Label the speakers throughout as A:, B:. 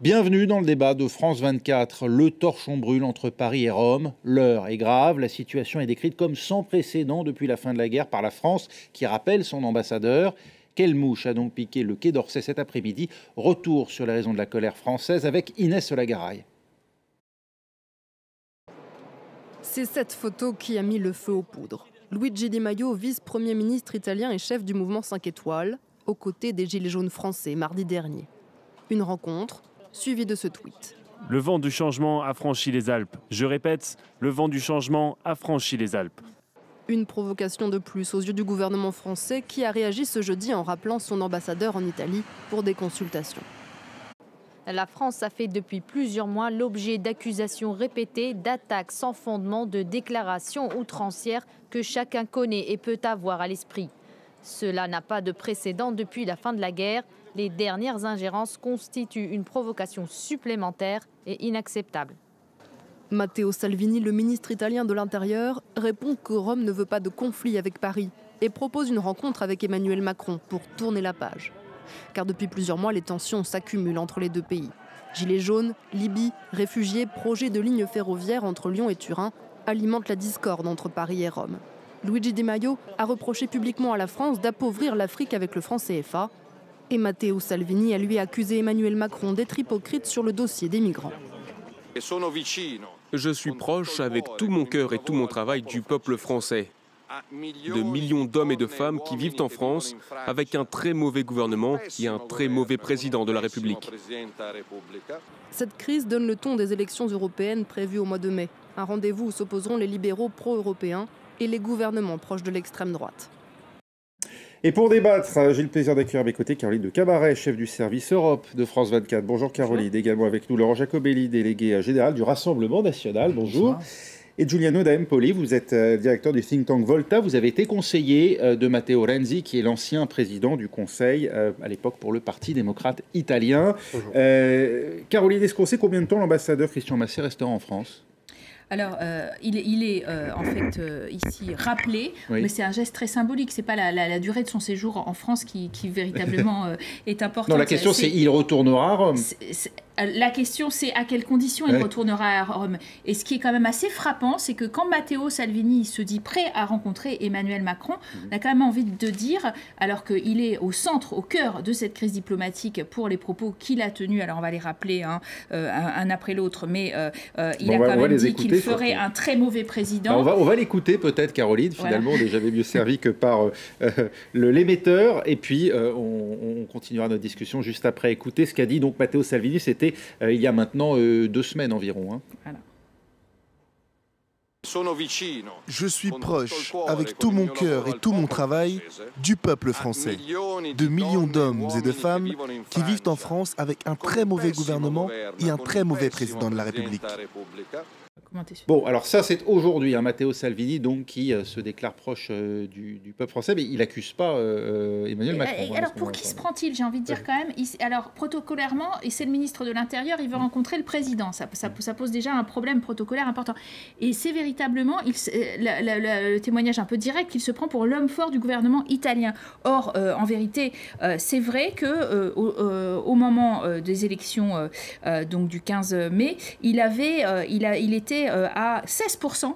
A: Bienvenue dans le débat de France 24. Le torchon brûle entre Paris et Rome. L'heure est grave. La situation est décrite comme sans précédent depuis la fin de la guerre par la France, qui rappelle son ambassadeur. Quelle mouche a donc piqué le Quai d'Orsay cet après-midi? Retour sur les raisons de la colère française avec Inès Lagaraille.
B: C'est cette photo qui a mis le feu aux poudres. Luigi Di Maio, vice-premier ministre italien et chef du mouvement 5 étoiles, aux côtés des Gilets jaunes français mardi dernier. Une rencontre suivie de ce tweet.
C: Le vent du changement a franchi les Alpes. Je répète, le vent du changement a franchi les Alpes.
B: Une provocation de plus aux yeux du gouvernement français qui a réagi ce jeudi en rappelant son ambassadeur en Italie pour des consultations.
D: La France a fait depuis plusieurs mois l'objet d'accusations répétées, d'attaques sans fondement, de déclarations outrancières que chacun connaît et peut avoir à l'esprit. Cela n'a pas de précédent depuis la fin de la guerre. Les dernières ingérences constituent une provocation supplémentaire et inacceptable.
B: Matteo Salvini, le ministre italien de l'Intérieur, répond que Rome ne veut pas de conflit avec Paris et propose une rencontre avec Emmanuel Macron pour tourner la page. Car depuis plusieurs mois, les tensions s'accumulent entre les deux pays. Gilets jaunes, Libye, réfugiés, projet de ligne ferroviaire entre Lyon et Turin alimentent la discorde entre Paris et Rome. Luigi Di Maio a reproché publiquement à la France d'appauvrir l'Afrique avec le franc CFA. Et Matteo Salvini a lui accusé Emmanuel Macron d'être hypocrite sur le dossier des migrants.
E: Je suis proche avec tout mon cœur et tout mon travail du peuple français, de millions d'hommes et de femmes qui vivent en France avec un très mauvais gouvernement et un très mauvais président de la République.
B: Cette crise donne le ton des élections européennes prévues au mois de mai, un rendez-vous où s'opposeront les libéraux pro-européens et les gouvernements proches de l'extrême droite.
A: Et pour débattre, j'ai le plaisir d'accueillir à mes côtés Caroline de Cabaret, chef du service Europe de France 24. Bonjour Caroline. Bonjour. Également avec nous Laurent Jacobelli, délégué général du Rassemblement national. Bonjour. Bonsoir. Et Giuliano D'Empoli, vous êtes directeur du think tank Volta. Vous avez été conseiller de Matteo Renzi, qui est l'ancien président du Conseil, à l'époque pour le Parti démocrate italien. Caroline, est-ce qu'on sait combien de temps l'ambassadeur Christian Massé restera en France ?
F: Alors, il est en fait ici rappelé, oui. Mais c'est un geste très symbolique. C'est pas la durée de son séjour en France qui véritablement est importante.
A: Non, la question c'est il retournera à Rome.
F: La question, c'est à quelles conditions il retournera à Rome. Et ce qui est quand même assez frappant, c'est que quand Matteo Salvini se dit prêt à rencontrer Emmanuel Macron, on a quand même envie de dire, alors qu'il est au centre, au cœur de cette crise diplomatique pour les propos qu'il a tenus, alors on va les rappeler un après l'autre, mais il a quand même dit qu'il ferait un très mauvais président.
A: On va l'écouter peut-être, Caroline, finalement, on n'est jamais mieux servi que par l'émetteur. Et puis, on continuera notre discussion juste après. Écoutez ce qu'a dit donc Matteo Salvini, c'était il y a maintenant 2 semaines environ.
F: Voilà.
G: Je suis proche, avec tout mon cœur et tout mon travail, du peuple français, de millions d'hommes et de femmes qui vivent en France avec un très mauvais gouvernement et un très mauvais président de la République.
A: Bon, alors ça c'est aujourd'hui, Matteo Salvini donc qui se déclare proche du peuple français, mais il n'accuse pas Emmanuel Macron.
F: Alors pour qui se prend-il, j'ai envie de dire quand même. Alors protocolairement, et c'est le ministre de l'Intérieur, il veut rencontrer le président. Ça pose déjà un problème protocolaire important. Et c'est véritablement le témoignage un peu direct qu'il se prend pour l'homme fort du gouvernement italien. Or, en vérité, c'est vrai que au moment des élections donc du 15 mai, il était à 16%,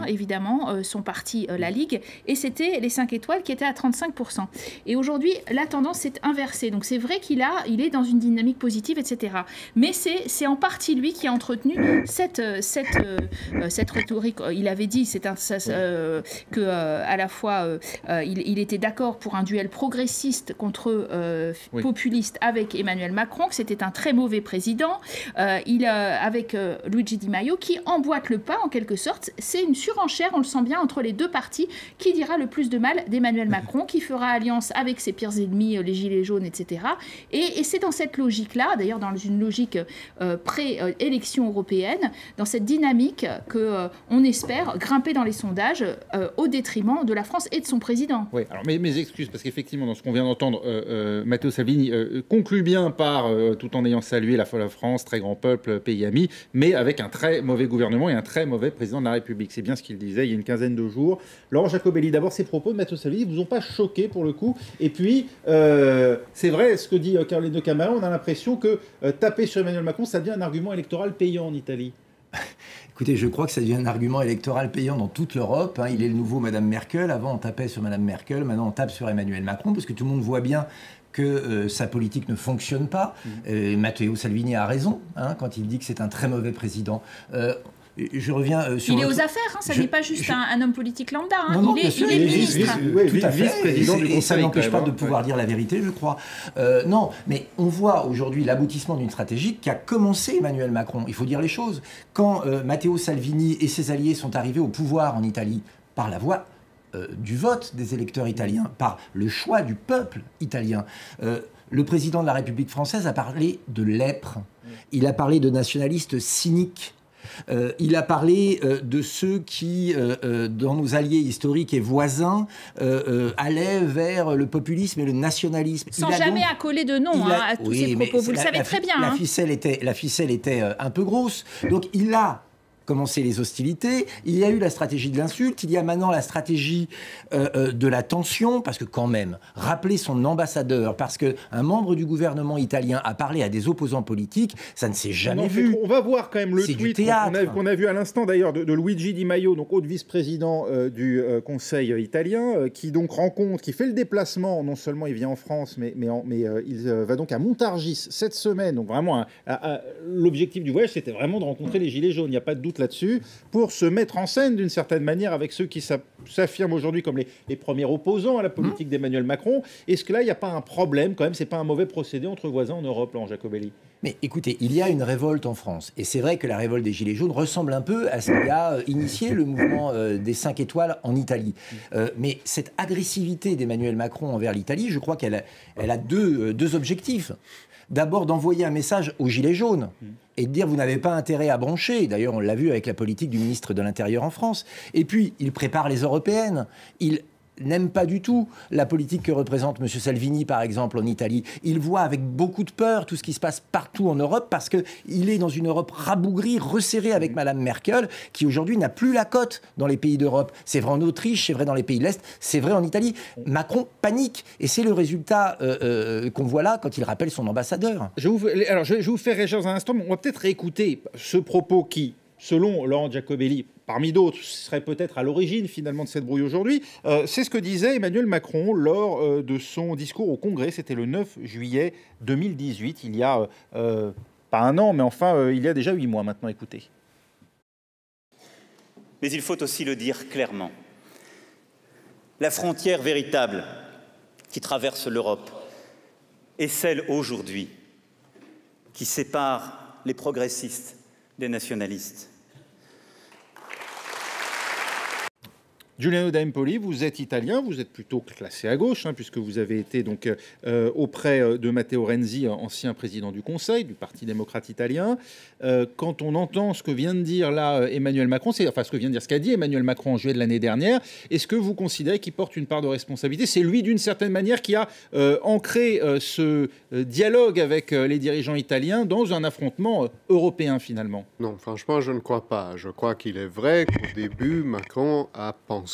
F: évidemment, son parti, la Ligue, et c'était les 5 étoiles qui étaient à 35%. Et aujourd'hui, la tendance s'est inversée. Donc c'est vrai qu'il est dans une dynamique positive, etc. Mais c'est en partie lui qui a entretenu cette rhétorique. Il avait dit que à la fois il était d'accord pour un duel progressiste contre populiste avec Emmanuel Macron, que c'était un très mauvais président. Avec Luigi Di Maio qui emboîte le pas en quelque sorte. C'est une surenchère, on le sent bien, entre les deux partis. Qui dira le plus de mal d'Emmanuel Macron, qui fera alliance avec ses pires ennemis, les Gilets jaunes, etc. Et c'est dans cette logique-là, d'ailleurs dans une logique pré-élection européenne, dans cette dynamique qu'on espère grimper dans les sondages au détriment de la France et de son président.
A: Oui, alors mes excuses, parce qu'effectivement, dans ce qu'on vient d'entendre, Matteo Salvini conclut bien par, tout en ayant salué la France, très grand peuple, pays ami, mais avec un très mauvais gouvernement et un très mauvais président de la République. c'est bien ce qu'il disait il y a une quinzaine de jours. Laurent Jacobelli, d'abord, ces propos de Matteo Salvini ne vous ont pas choqué pour le coup. Et puis, c'est vrai, ce que dit Caroline de Camara, on a l'impression que taper sur Emmanuel Macron, ça devient un argument électoral payant en Italie.
H: Écoutez, je crois que ça devient un argument électoral payant dans toute l'Europe. Il est le nouveau Madame Merkel. Avant, on tapait sur Madame Merkel. Maintenant, on tape sur Emmanuel Macron parce que tout le monde voit bien que sa politique ne fonctionne pas. Matteo Salvini a raison quand il dit que c'est un très mauvais président. Je reviens sur...
F: Il est aux affaires, ça n'est pas juste un homme politique lambda.
H: Non,
F: il est ministre.
H: Tout à fait. Et ça n'empêche pas de pouvoir dire la vérité, je crois. Non, mais on voit aujourd'hui l'aboutissement d'une stratégie qui a commencé Emmanuel Macron. Il faut dire les choses. Quand Matteo Salvini et ses alliés sont arrivés au pouvoir en Italie par la voie du vote des électeurs italiens, par le choix du peuple italien, le président de la République française a parlé de lèpre. Il a parlé de nationalistes cyniques. Il a parlé de ceux qui, dans nos alliés historiques et voisins, allaient vers le populisme et le nationalisme.
F: Sans jamais accoler de nom à tous ces propos, vous le savez très bien.
H: La ficelle était un peu grosse. Donc il a commencé les hostilités, il y a eu la stratégie de l'insulte, il y a maintenant la stratégie de la tension, parce que quand même, rappeler son ambassadeur, parce qu'un membre du gouvernement italien a parlé à des opposants politiques, ça ne s'est jamais vu.
A: On va voir quand même le tweet qu'on a vu à l'instant d'ailleurs de Luigi Di Maio, donc haut vice-président du Conseil italien, qui donc qui fait le déplacement, non seulement il vient en France, mais il va donc à Montargis cette semaine, donc vraiment l'objectif du voyage c'était vraiment de rencontrer les Gilets jaunes, il n'y a pas de doute là-dessus, pour se mettre en scène d'une certaine manière avec ceux qui s'affirment aujourd'hui comme les premiers opposants à la politique d'Emmanuel Macron. Est-ce que là, il n'y a pas un problème quand même? C'est pas un mauvais procédé entre voisins en Europe, Laurent Jacobelli?
H: Mais écoutez, il y a une révolte en France. Et c'est vrai que la révolte des Gilets jaunes ressemble un peu à ce qui a initié le mouvement des 5 étoiles en Italie. Mais cette agressivité d'Emmanuel Macron envers l'Italie, je crois qu'elle a deux objectifs. D'abord, d'envoyer un message aux Gilets jaunes et de dire vous n'avez pas intérêt à broncher. D'ailleurs, on l'a vu avec la politique du ministre de l'Intérieur en France. Et puis, il prépare les européennes. Il n'aime pas du tout la politique que représente M. Salvini, par exemple, en Italie. Il voit avec beaucoup de peur tout ce qui se passe partout en Europe parce qu'il est dans une Europe rabougrie, resserrée avec Mme Merkel, qui aujourd'hui n'a plus la cote dans les pays d'Europe. C'est vrai en Autriche, c'est vrai dans les pays de l'Est, c'est vrai en Italie. Macron panique. Et c'est le résultat qu'on voit là quand il rappelle son ambassadeur.
A: Je vais vous faire réagir dans un instant, mais on va peut-être réécouter ce propos qui, selon Laurent Jacobelli, parmi d'autres, serait peut-être à l'origine finalement de cette brouille aujourd'hui. C'est ce que disait Emmanuel Macron lors de son discours au Congrès. C'était le 9 juillet 2018, il y a pas un an, mais enfin il y a déjà 8 mois maintenant. Écoutez.
I: Mais il faut aussi le dire clairement. La frontière véritable qui traverse l'Europe est celle aujourd'hui qui sépare les progressistes des nationalistes.
A: Giuliano D'Empoli, vous êtes italien, vous êtes plutôt classé à gauche, puisque vous avez été donc auprès de Matteo Renzi, ancien président du Conseil, du Parti démocrate italien. Quand on entend ce que vient de dire là Emmanuel Macron, ce qu'a dit Emmanuel Macron en juillet de l'année dernière, est-ce que vous considérez qu'il porte une part de responsabilité? C'est lui, d'une certaine manière, qui a ancré ce dialogue avec les dirigeants italiens dans un affrontement européen, finalement.
J: Non, franchement, je ne crois pas. Je crois qu'il est vrai qu'au début, Macron a pensé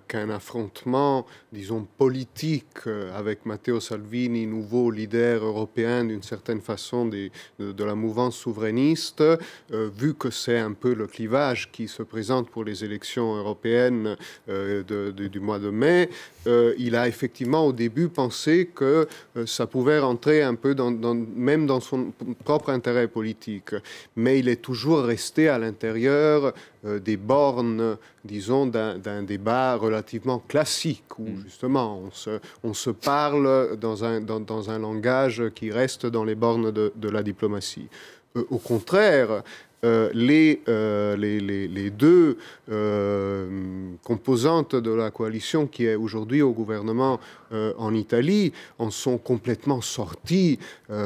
J: qu'un affrontement, disons, politique avec Matteo Salvini, nouveau leader européen d'une certaine façon de la mouvance souverainiste, vu que c'est un peu le clivage qui se présente pour les élections européennes du mois de mai, il a effectivement au début pensé que ça pouvait rentrer un peu même dans son propre intérêt politique. Mais il est toujours resté à l'intérieur des bornes, disons, d'un débat relativement classique, où justement on se parle dans un langage qui reste dans les bornes de la diplomatie. Au contraire, les deux composantes de la coalition qui est aujourd'hui au gouvernement en Italie en sont complètement sortis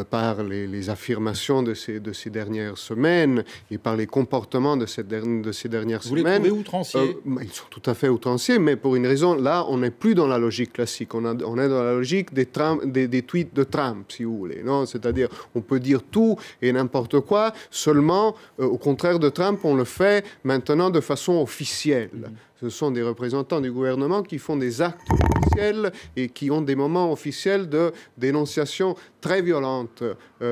J: par les affirmations de ces dernières semaines et par les comportements de ces dernières semaines.
A: Vous les trouvez outranciers?
J: Ils sont tout à fait outranciers, mais pour une raison, là, on n'est plus dans la logique classique. On est dans la logique des tweets de Trump, si vous voulez. Non, c'est-à-dire, on peut dire tout et n'importe quoi, seulement, au contraire de Trump, on le fait maintenant de façon officielle. Ce sont des représentants du gouvernement qui font des actes officiels et qui ont des moments officiels de dénonciation très violente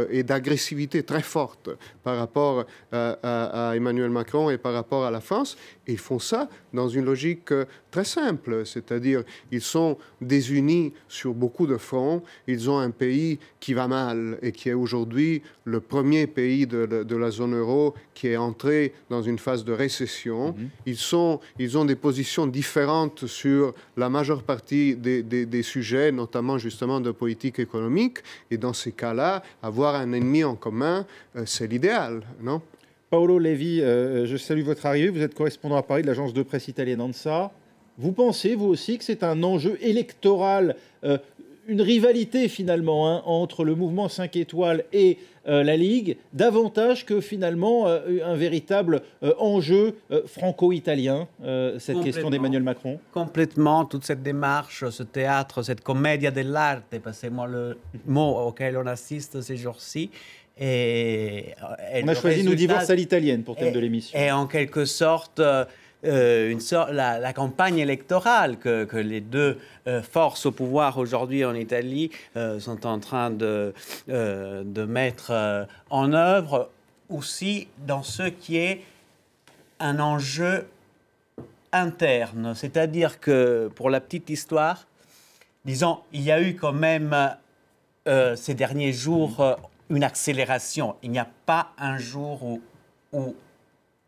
J: et d'agressivité très forte par rapport à Emmanuel Macron et par rapport à la France. Et ils font ça dans une logique très simple, c'est-à-dire ils sont désunis sur beaucoup de fronts, ils ont un pays qui va mal et qui est aujourd'hui le premier pays de la zone euro qui est entré dans une phase de récession. Ils ont des positions différentes sur la majeure partie des sujets, notamment justement de politique économique. Et dans ces cas-là, avoir un ennemi en commun, c'est l'idéal, non ?
A: Paolo Levi, je salue votre arrivée. Vous êtes correspondant à Paris de l'agence de presse italienne ANSA. Vous pensez, vous aussi, que c'est un enjeu électoral, une rivalité finalement entre le mouvement 5 étoiles et la Ligue, davantage que finalement un véritable enjeu franco-italien, cette question d'Emmanuel Macron?
K: Complètement, toute cette démarche, ce théâtre, cette commedia dell'arte, passez-moi le mot auquel on assiste ces jours-ci.
A: On a choisi nos divorces à l'italienne pour thème de l'émission.
K: Et en quelque sorte, la campagne électorale que les deux forces au pouvoir aujourd'hui en Italie sont en train de mettre en œuvre, aussi dans ce qui est un enjeu interne. C'est-à-dire que, pour la petite histoire, disons, il y a eu quand même ces derniers jours une accélération. Il n'y a pas un jour où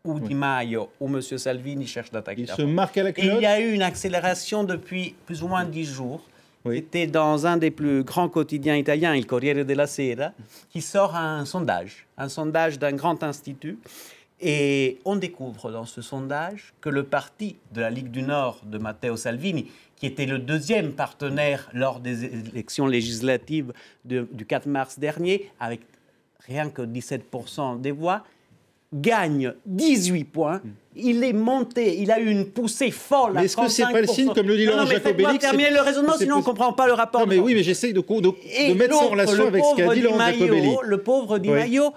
K: Di Maio ou M. Salvini cherchent d'attaquer.
A: Il se marque à la culotte.
K: Il y a eu une accélération depuis plus ou moins 10 jours. C'était dans un des plus grands quotidiens italiens, il Corriere della Sera, qui sort un sondage d'un grand institut. Et on découvre dans ce sondage que le parti de la Ligue du Nord de Matteo Salvini, qui était le deuxième partenaire lors des élections législatives du 4 mars dernier, avec rien que 17% des voix, gagne 18 points. Il est monté, il a eu une poussée folle.
A: Mais est-ce que c'est pas le signe, comme le dit Laurent Jacobelli,
K: faites-moi terminer le raisonnement, sinon on ne comprend pas le rapport.
A: Non, mais oui, mais j'essaie de mettre ça en relation avec ce qu'a dit Laurent Jacobelli.
K: Le pauvre Di Maio,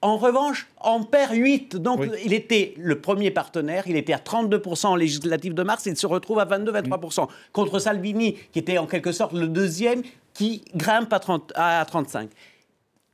K: en revanche, en perd 8. Donc, il était le premier partenaire. Il était à 32% en législative de mars. Il se retrouve à 22-23%. Contre Salvini, qui était en quelque sorte le deuxième, qui grimpe à 35%.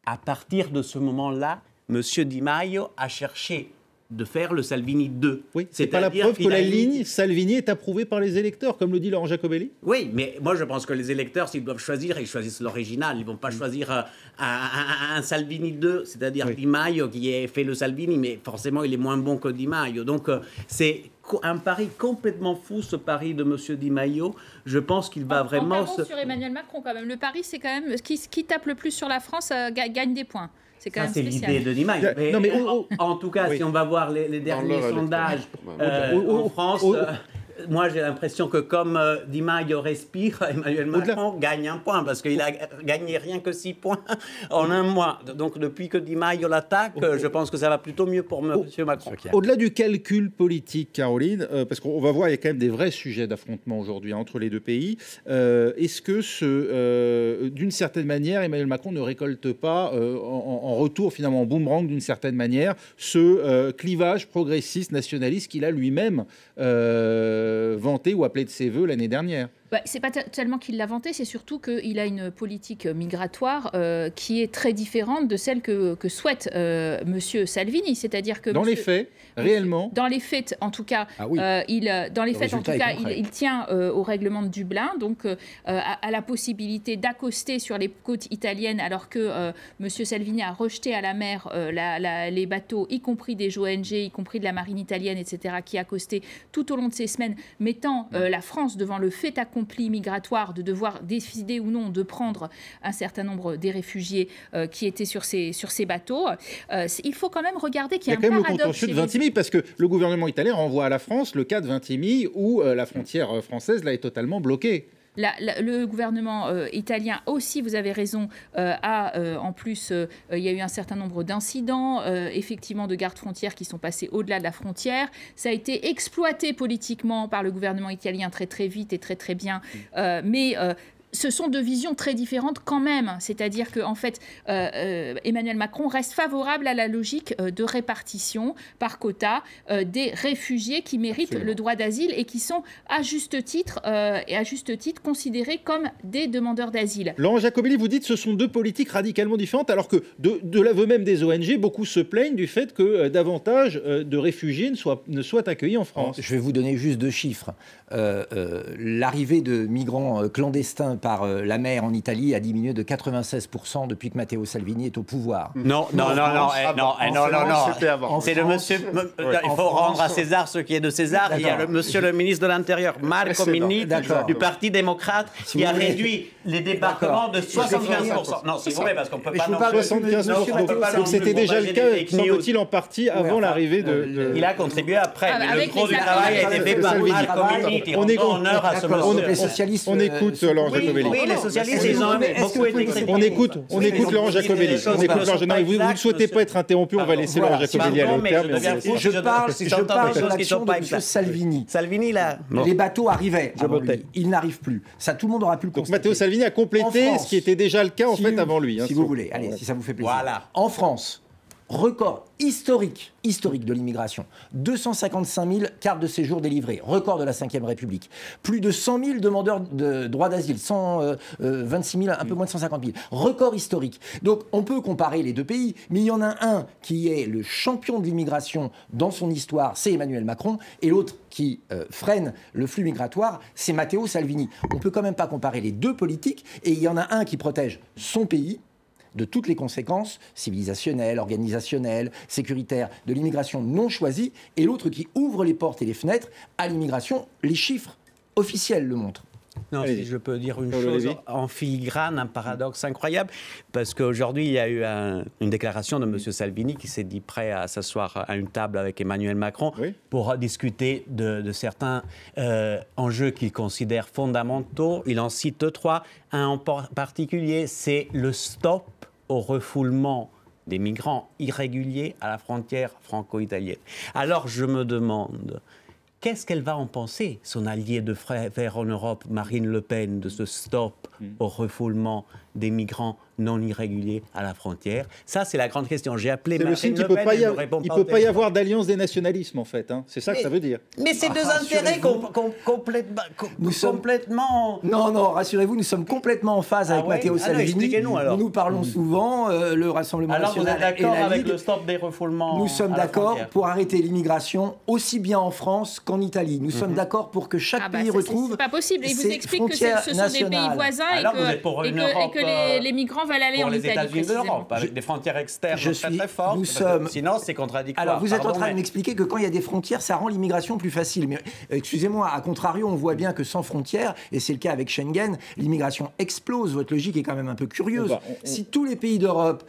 K: À partir de ce moment-là, M. Di Maio a cherché de faire le Salvini 2.
A: Oui, c'est pas la preuve que la ligne Salvini est approuvée par les électeurs, comme le dit Laurent Jacobelli?
K: Oui, mais moi je pense que les électeurs, s'ils doivent choisir, ils choisissent l'original. Ils ne vont pas choisir un Salvini 2, c'est-à-dire Di Maio qui a fait le Salvini, mais forcément il est moins bon que Di Maio. Donc c'est un pari complètement fou, ce pari de M. Di Maio. Je pense qu'il va vraiment...
F: sur Emmanuel Macron quand même. Le pari, c'est quand même qui tape le plus sur la France gagne des points. C'est
K: l'idée de Di Maio. Mais en tout cas, si on va voir les derniers sondages en France, moi j'ai l'impression que comme Di Maio respire, Emmanuel Macron gagne un point, parce qu'il a gagné rien que 6 points en un mois. Donc depuis que Di Maio l'attaque, je pense que ça va plutôt mieux pour M. Macron.
A: Au-delà du calcul politique, Caroline, parce qu'on va voir, il y a quand même des vrais sujets d'affrontement aujourd'hui entre les deux pays. Est-ce que, d'une certaine manière, Emmanuel Macron ne récolte pas, en retour finalement en boomerang d'une certaine manière, ce clivage progressiste, nationaliste qu'il a lui-même vanté ou appelé de ses voeux l'année dernière?
F: C'est pas tellement qu'il l'a vanté, c'est surtout qu'il a une politique migratoire qui est très différente de celle que souhaite M. Salvini. C'est-à-dire que
A: dans les faits, réellement,
F: dans les faits, en tout cas, il tient au règlement de Dublin, donc à la possibilité d'accoster sur les côtes italiennes, alors que M. Salvini a rejeté à la mer les bateaux, y compris des ONG, y compris de la marine italienne, etc., qui accostaient tout au long de ces semaines, mettant devant la France, devant le fait accompli migratoire, de devoir décider ou non de prendre un certain nombre des réfugiés qui étaient sur ces bateaux. Il faut quand même regarder qu'il y a un paradoxe. Il y a quand même le
A: contentieux de Vintimille, parce que le gouvernement italien renvoie à la France le cas de Vintimille où la frontière française là est totalement bloquée.
F: Le gouvernement italien aussi, vous avez raison, en plus, il y a eu un certain nombre d'incidents, effectivement, de gardes-frontières qui sont passés au-delà de la frontière. Ça a été exploité politiquement par le gouvernement italien très très vite et très très bien, mais ce sont deux visions très différentes quand même. C'est-à-dire qu'en fait, Emmanuel Macron reste favorable à la logique de répartition par quota des réfugiés qui méritent le droit d'asile et qui sont à juste titre considérés comme des demandeurs d'asile.
A: Laurent Jacobelli, vous dites que ce sont deux politiques radicalement différentes, alors que de l'aveu même des ONG, beaucoup se plaignent du fait que davantage de réfugiés ne soient accueillis en France.
H: Je vais vous donner juste 2 chiffres. L'arrivée de migrants clandestins par la mer en Italie a diminué de 96% depuis que Matteo Salvini est au pouvoir.
K: Non. C'est le monsieur. Il faut rendre à César ce qui est de César. Il y a le monsieur le ministre de l'Intérieur, Marco Minniti, du Parti démocrate, qui a réduit les débarquements de 75%. Non, s'il vous plaît, parce qu'on ne peut pas...
A: 75%, donc c'était déjà le cas, semble-t-il, en partie avant l'arrivée de...
K: Il a contribué après, mais le gros du travail a été fait par Marco Minniti. On donne honneur à ce monsieur.
A: On écoute Laurent Jacobelli.
K: Oui, les socialistes, ils ont beaucoup été critiqués.
A: On écoute Laurent Jacobelli. Vous ne souhaitez pas être interrompu, on va laisser Laurent Jacobelli aller au terme.
H: Je parle de l'action de M. Salvini.
K: Salvini, là...
H: Les bateaux arrivaient avant lui. Ils n'arrivent plus. Ça, tout le monde aura pu le constater.
A: Donc Matteo Salvini a complété ce qui était déjà le cas en fait avant lui.
H: Si vous voulez, allez, si ça vous fait plaisir. Voilà. En France, record historique de l'immigration. 255 000 cartes de séjour délivrées. Record de la Ve République. Plus de 100 000 demandeurs de droit d'asile. 126 000, un peu moins de 150 000. Record historique. Donc, on peut comparer les deux pays, mais il y en a un qui est le champion de l'immigration dans son histoire, c'est Emmanuel Macron, et l'autre qui freine le flux migratoire, c'est Matteo Salvini. On ne peut quand même pas comparer les deux politiques, et il y en a un qui protège son pays de toutes les conséquences civilisationnelles, organisationnelles, sécuritaires de l'immigration non choisie, et l'autre qui ouvre les portes et les fenêtres à l'immigration. Les chiffres officiels le montrent.
K: Non, si je peux dire une chose en filigrane, un paradoxe incroyable, parce qu'aujourd'hui, il y a eu une déclaration de M. Salvini qui s'est dit prêt à s'asseoir à une table avec Emmanuel Macron pour discuter de certains enjeux qu'il considère fondamentaux. Il en cite 3. Un en particulier, c'est le stop au refoulement des migrants irréguliers à la frontière franco-italienne. Alors, je me demande... Qu'est-ce qu'elle va en penser, son allié de Vert en Europe, Marine Le Pen, de ce stop au refoulement des migrants non irréguliers à la frontière? Ça, c'est la grande question. J'ai appelé Marine Le Pen, elle ne répond pas.
A: Il ne peut pas y avoir d'alliance des nationalismes, en fait. Hein. C'est ça que ça veut dire.
K: Mais c'est deux intérêts complètement...
H: Non, rassurez-vous, nous sommes complètement en phase avec Matteo Salvini. Nous parlons souvent, le Rassemblement national.
K: Alors, vous êtes d'accord avec le stop des refoulements?
H: Nous sommes d'accord pour arrêter l'immigration, aussi bien en France qu'en Italie. Nous sommes d'accord pour que chaque pays retrouve...
F: C'est pas possible. Il vous explique que ce sont des pays voisins et que les migrants veulent aller en Italie.
K: Pour les États-Unis de l'Europe, avec des frontières externes très fortes. Sinon, c'est contradictoire.
H: Alors, vous êtes en train de m'expliquer que quand il y a des frontières, ça rend l'immigration plus facile. Mais excusez-moi, à contrario, on voit bien que sans frontières, et c'est le cas avec Schengen, l'immigration explose. Votre logique est quand même un peu curieuse. Si tous les pays d'Europe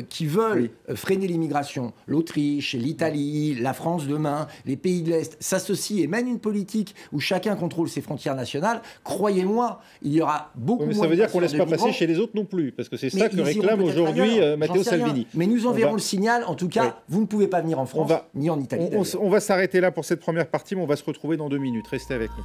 H: qui veulent freiner l'immigration, l'Autriche, l'Italie, la France demain, les pays de l'Est, s'associent et mènent une politique où chacun contrôle ses frontières nationales, croyez-moi, il y aura beaucoup moins...
A: Ça veut dire qu'on ne laisse pas passer chez les autres non plus, parce que c'est ça que réclame aujourd'hui Matteo Salvini.
H: Mais nous enverrons le signal, en tout cas, vous ne pouvez pas venir en France, ni en Italie.
A: On va s'arrêter là pour cette première partie, mais on va se retrouver dans 2 minutes. Restez avec nous.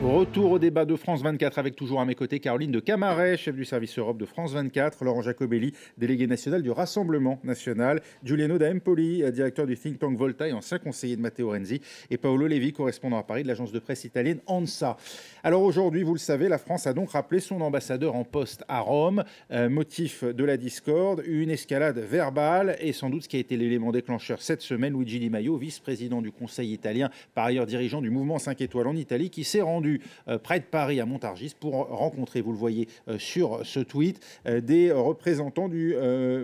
A: Retour au débat de France 24 avec toujours à mes côtés Caroline de Camaret, chef du service Europe de France 24, Laurent Jacobelli, délégué national du Rassemblement national, Giuliano D'Empoli, directeur du think tank Volta et ancien conseiller de Matteo Renzi, et Paolo Levi, correspondant à Paris de l'agence de presse italienne ANSA. Alors aujourd'hui, vous le savez, la France a donc rappelé son ambassadeur en poste à Rome, motif de la discorde, une escalade verbale et sans doute ce qui a été l'élément déclencheur cette semaine, Luigi Di Maio, vice-président du Conseil italien, par ailleurs dirigeant du mouvement 5 étoiles en Italie, qui s'est rendu près de Paris à Montargis pour rencontrer, vous le voyez sur ce tweet, des représentants du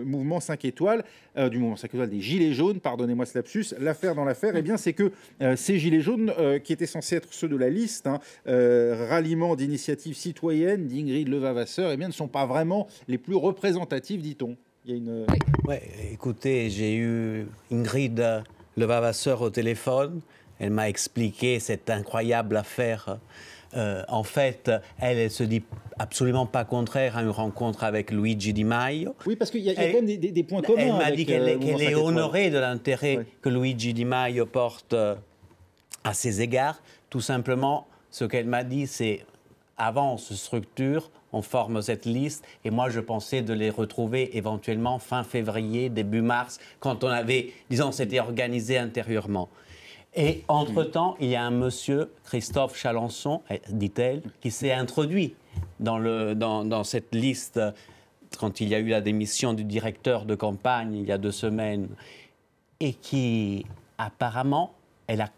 A: mouvement 5 étoiles, des Gilets jaunes, pardonnez-moi ce lapsus. L'affaire dans l'affaire, eh bien, c'est que ces Gilets jaunes, qui étaient censés être ceux de la liste, ralliement d'initiatives citoyennes d'Ingrid Levavasseur, eh bien, ne sont pas vraiment les plus représentatifs, dit-on. Il y a une...
K: Ouais, écoutez, j'ai eu Ingrid Levavasseur au téléphone. Elle m'a expliqué cette incroyable affaire. En fait, elle se dit absolument pas contraire à une rencontre avec Luigi Di Maio.
A: Oui, parce qu'il y a quand même des points communs.
K: Elle m'a dit qu'elle est honorée de l'intérêt que Luigi Di Maio porte à ses égards. Tout simplement, ce qu'elle m'a dit, c'est avant, on se structure, on forme cette liste, et moi, je pensais de les retrouver éventuellement fin février, début mars, quand on avait, disons, s'était organisé intérieurement. Et entre-temps, il y a un monsieur, Christophe Chalençon, dit-elle, qui s'est introduit dans cette liste quand il y a eu la démission du directeur de campagne il y a 2 semaines, et qui, apparemment,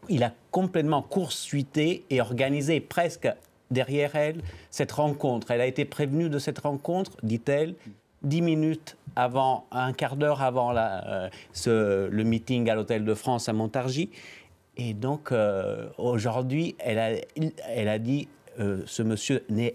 K: il a complètement court-suité et organisé presque derrière elle cette rencontre. Elle a été prévenue de cette rencontre, dit-elle, 10 minutes avant, un quart d'heure avant le meeting à l'Hôtel de France à Montargis. Et donc, aujourd'hui, elle a dit ce monsieur n'est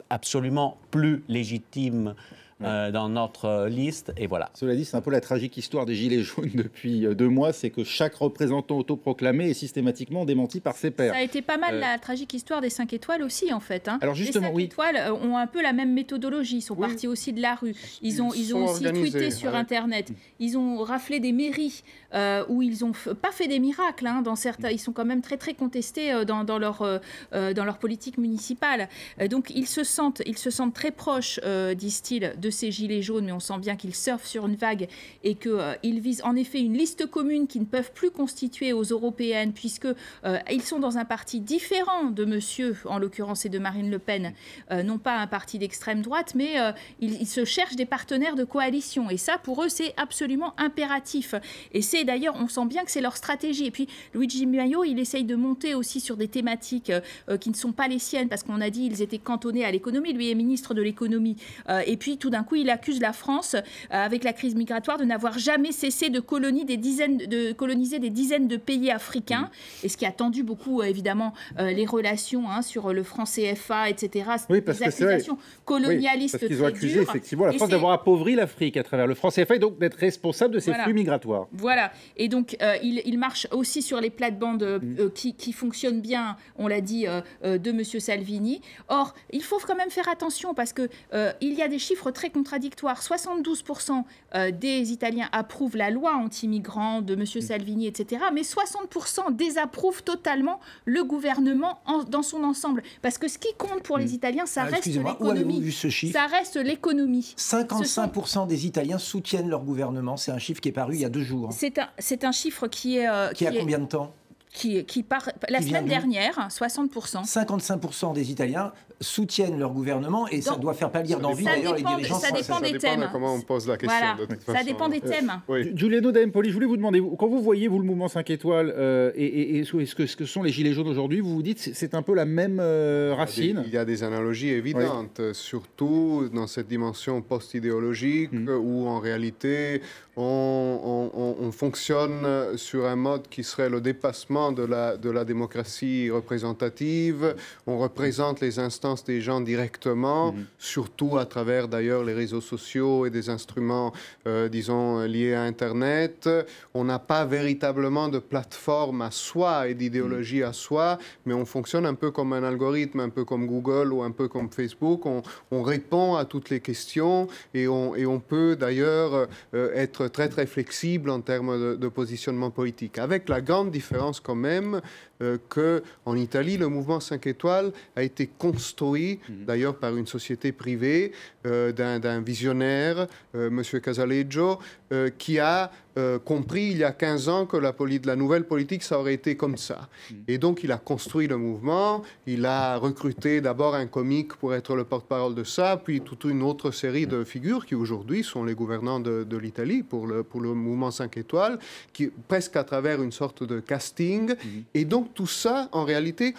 K: absolument plus légitime dans notre liste, et voilà.
A: Cela dit, c'est un peu la tragique histoire des Gilets jaunes depuis 2 mois, c'est que chaque représentant autoproclamé est systématiquement démenti par ses pairs.
F: Ça a été pas mal la tragique histoire des 5 étoiles aussi, en fait.
A: Alors justement,
F: les 5 étoiles ont un peu la même méthodologie, ils sont partis aussi de la rue, ils ont aussi tweeté sur Internet, ils ont raflé des mairies où ils n'ont pas fait des miracles, dans certains, ils sont quand même très très contestés dans leur politique municipale. Donc ils se sentent très proches, disent-ils, de ces Gilets jaunes, mais on sent bien qu'ils surfent sur une vague et qu'ils visent en effet une liste commune qu'ils ne peuvent plus constituer aux européennes, puisqu'ils sont dans un parti différent de monsieur, en l'occurrence et de Marine Le Pen, non pas un parti d'extrême droite, mais ils se cherchent des partenaires de coalition. Et ça, pour eux, c'est absolument impératif. Et c'est d'ailleurs, on sent bien que c'est leur stratégie. Et puis, Luigi Di Maio, il essaye de monter aussi sur des thématiques qui ne sont pas les siennes, parce qu'on a dit qu'ils étaient cantonnés à l'économie. Lui est ministre de l'économie. Et puis, tout d'un coup, il accuse la France, avec la crise migratoire, de n'avoir jamais cessé de coloniser des dizaines de pays africains. Et ce qui a tendu beaucoup, évidemment, les relations sur le franc CFA, etc.
A: Oui, parce
F: des accusations colonialistes
A: parce qu'ils ont accusé effectivement la France d'avoir appauvri l'Afrique à travers le franc CFA et donc d'être responsable de ces flux migratoires.
F: Voilà. Et donc, il marche aussi sur les plates-bandes qui fonctionnent bien, on l'a dit, de M. Salvini. Or, il faut quand même faire attention parce qu'il y a des chiffres très contradictoires. 72% des Italiens approuvent la loi anti-migrants de M. Salvini, etc. Mais 60% désapprouvent totalement le gouvernement dans son ensemble. Parce que ce qui compte pour les Italiens, ça reste l'économie.
H: Où avez-vous vu ce chiffre ?
F: Ça reste l'économie.
H: 55% des Italiens soutiennent leur gouvernement. C'est un chiffre qui est paru il y a 2 jours.
F: C'est un chiffre qui est...
H: qui a combien de temps ?
F: Qui part la semaine dernière, 60%.
H: 55% des Italiens soutiennent leur gouvernement et ça doit faire pâlir d'envie d'ailleurs les dirigeants.
F: Ça dépend des thèmes.
J: De comment on pose la question.
F: Voilà.
J: De toute façon.
F: Ça dépend des thèmes.
A: Giuliano D'Empoli, je voulais vous demander, quand vous voyez vous le mouvement 5 étoiles et ce que sont les Gilets jaunes aujourd'hui, vous vous dites c'est un peu la même racine.
J: Il y a des analogies évidentes, surtout dans cette dimension post-idéologique où en réalité on fonctionne sur un mode qui serait le dépassement de la démocratie représentative. On représente les instances des gens directement, surtout à travers d'ailleurs les réseaux sociaux et des instruments, disons, liés à Internet. On n'a pas véritablement de plateforme à soi et d'idéologie à soi, mais on fonctionne un peu comme un algorithme, un peu comme Google ou un peu comme Facebook. On répond à toutes les questions et on peut d'ailleurs être très très flexible en termes de positionnement politique. Avec la grande différence quand même qu'en Italie, le mouvement 5 étoiles a été construit, d'ailleurs par une société privée, d'un visionnaire, M. Casaleggio, qui a compris il y a 15 ans que la nouvelle politique, ça aurait été comme ça. Et donc, il a construit le mouvement, il a recruté d'abord un comique pour être le porte-parole de ça, puis toute une autre série de figures qui aujourd'hui sont les gouvernants de l'Italie pour le mouvement 5 étoiles, qui, presque à travers une sorte de casting. Et donc, tout ça, en réalité,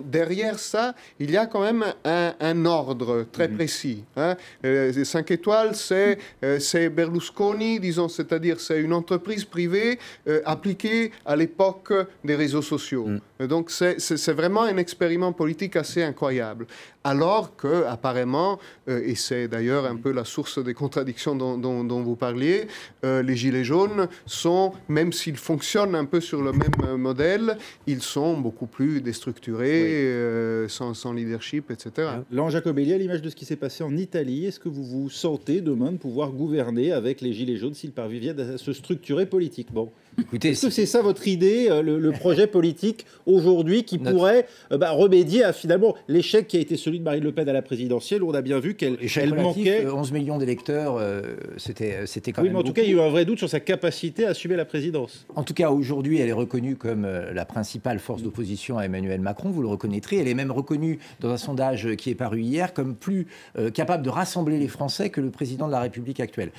J: derrière ça, il y a quand même un ordre très précis. Hein. 5 étoiles, c'est Berlusconi, disons, c'est-à-dire c'est une entreprise privée appliquée à l'époque des réseaux sociaux. Donc c'est vraiment un expériment politique assez incroyable. Alors que, apparemment, et c'est d'ailleurs un peu la source des contradictions dont vous parliez, les Gilets jaunes sont, même s'ils fonctionnent un peu sur le même modèle, ils sont beaucoup plus déstructurés, sans leadership, etc.
A: Laurent Jacobelli, à l'image de ce qui s'est passé en Italie, est-ce que vous vous sentez demain de pouvoir gouverner avec les Gilets jaunes s'ils parviennent à se structurer politiquement ?
H: Écoutez,
A: est-ce que c'est ça votre idée, le projet politique aujourd'hui qui pourrait remédier à finalement l'échec qui a été celui de Marine Le Pen à la présidentielle, où on a bien vu qu'elle manquait...
H: 11 millions d'électeurs, c'était quand même
A: mais en tout cas, il y a eu un vrai doute sur sa capacité à assumer la présidence.
H: En tout cas, aujourd'hui, elle est reconnue comme la principale force d'opposition à Emmanuel Macron, vous le reconnaîtrez. Elle est même reconnue dans un sondage qui est paru hier comme plus capable de rassembler les Français que le président de la République actuelle.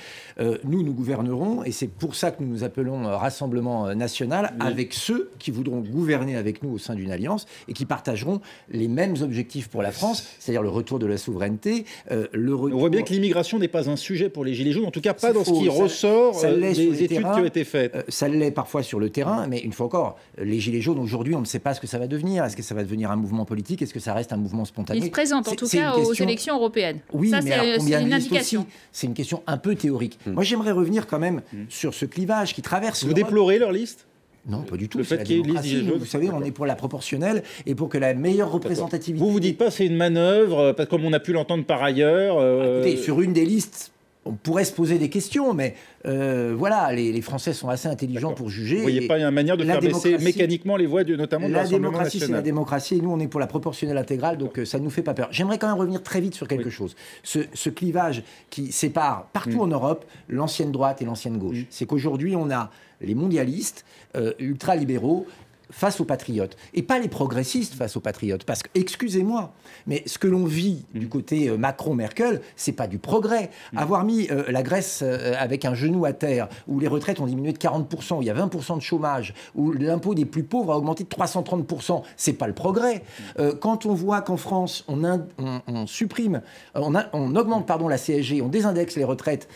H: Nous gouvernerons, et c'est pour ça que nous nous appelons Rassemblement national, avec ceux qui voudront gouverner avec nous au sein d'une alliance et qui partageront les mêmes objectifs pour la France, c'est-à-dire le retour de la souveraineté, le retour...
A: On voit bien que l'immigration n'est pas un sujet pour les Gilets jaunes, en tout cas pas dans ce qui ressort des études qui ont été faites.
H: Ça l'est parfois sur le terrain, mais une fois encore, les Gilets jaunes, aujourd'hui, on ne sait pas ce que ça va devenir. Est-ce que ça va devenir un mouvement politique? Est-ce que ça reste un mouvement spontané?
F: Il se présente en tout cas aux élections européennes.
H: Oui,
F: ça,
H: mais alors,
F: c'est une indication.
H: C'est une question un peu théorique. Moi, j'aimerais revenir quand même sur ce clivage qui traverse...
A: Vous déplorez leur liste?
H: Non, pas du tout.
A: Le fait qu'il y ait une liste Gilets jaunes.
H: Vous savez, on est pour la proportionnelle et pour que la meilleure représentativité...
A: Vous dites pas c'est une manœuvre, parce que comme on a pu l'entendre par ailleurs...
H: Écoutez, sur une des listes, on pourrait se poser des questions, mais voilà, les Français sont assez intelligents pour juger.
A: Vous ne voyez pas une manière de faire baisser mécaniquement les voix, notamment de l'Assemblée nationale.
H: La démocratie, c'est la démocratie, et nous, on est pour la proportionnelle intégrale, donc ça ne nous fait pas peur. J'aimerais quand même revenir très vite sur quelque chose. Ce clivage qui sépare partout en Europe l'ancienne droite et l'ancienne gauche. C'est qu'aujourd'hui, on a les mondialistes, ultralibéraux, face aux patriotes, et pas les progressistes face aux patriotes, parce que, excusez-moi, mais ce que l'on vit du côté Macron-Merkel, c'est pas du progrès. Avoir mis la Grèce avec un genou à terre, où les retraites ont diminué de 40%, où il y a 20% de chômage, où l'impôt des plus pauvres a augmenté de 330%, c'est pas le progrès. Quand on voit qu'en France, on augmente la CSG, on désindexe les retraites,